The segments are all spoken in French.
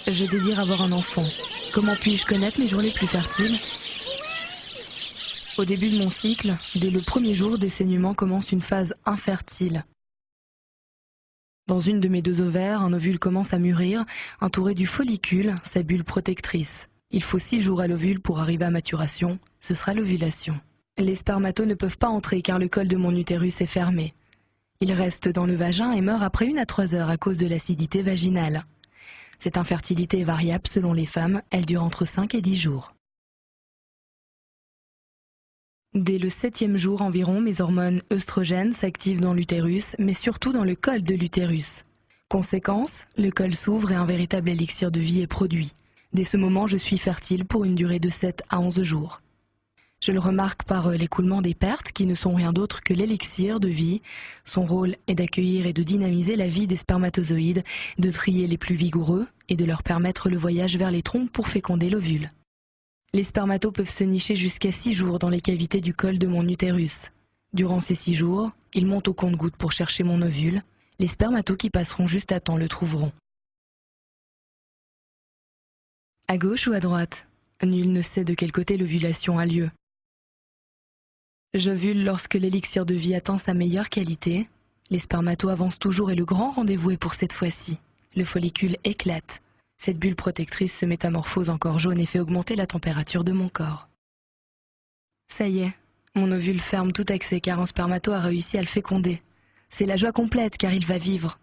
Je désire avoir un enfant. Comment puis-je connaître mes jours les plus fertiles? Au début de mon cycle, dès le premier jour des saignements commence une phase infertile. Dans une de mes deux ovaires, un ovule commence à mûrir, entouré du follicule, sa bulle protectrice. Il faut 6 jours à l'ovule pour arriver à maturation, ce sera l'ovulation. Les spermatos ne peuvent pas entrer car le col de mon utérus est fermé. Ils restent dans le vagin et meurent après 1 à 3 heures à cause de l'acidité vaginale. Cette infertilité est variable selon les femmes, elle dure entre 5 et 10 jours. Dès le 7e jour environ, mes hormones œstrogènes s'activent dans l'utérus, mais surtout dans le col de l'utérus. Conséquence, le col s'ouvre et un véritable élixir de vie est produit. Dès ce moment, je suis fertile pour une durée de 7 à 11 jours. Je le remarque par l'écoulement des pertes qui ne sont rien d'autre que l'élixir de vie. Son rôle est d'accueillir et de dynamiser la vie des spermatozoïdes, de trier les plus vigoureux et de leur permettre le voyage vers les trompes pour féconder l'ovule. Les spermatos peuvent se nicher jusqu'à 6 jours dans les cavités du col de mon utérus. Durant ces 6 jours, ils montent au compte-gouttes pour chercher mon ovule. Les spermatos qui passeront juste à temps le trouveront. À gauche ou à droite? Nul ne sait de quel côté l'ovulation a lieu. J'ovule lorsque l'élixir de vie atteint sa meilleure qualité. Les spermatos avancent toujours et le grand rendez-vous est pour cette fois-ci. Le follicule éclate. Cette bulle protectrice se métamorphose en corps jaune et fait augmenter la température de mon corps. Ça y est, mon ovule ferme tout accès car un spermato a réussi à le féconder. C'est la joie complète car il va vivre.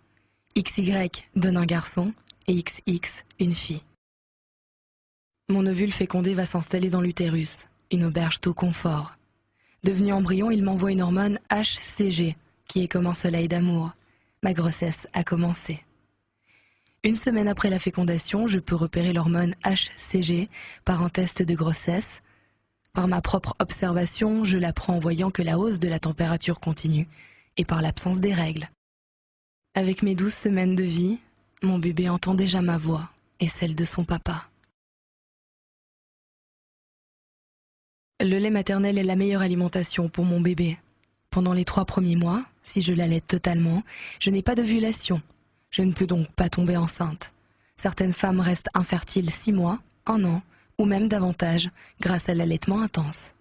XY donne un garçon et XX une fille. Mon ovule fécondé va s'installer dans l'utérus, une auberge tout confort. Devenu embryon, il m'envoie une hormone HCG, qui est comme un soleil d'amour. Ma grossesse a commencé. 1 semaine après la fécondation, je peux repérer l'hormone HCG par un test de grossesse. Par ma propre observation, je l'apprends en voyant que la hausse de la température continue et par l'absence des règles. Avec mes 12 semaines de vie, mon bébé entend déjà ma voix et celle de son papa. Le lait maternel est la meilleure alimentation pour mon bébé. Pendant les 3 premiers mois, si je l'allaite totalement, je n'ai pas d'ovulation. Je ne peux donc pas tomber enceinte. Certaines femmes restent infertiles 6 mois, 1 an, ou même davantage, grâce à l'allaitement intense.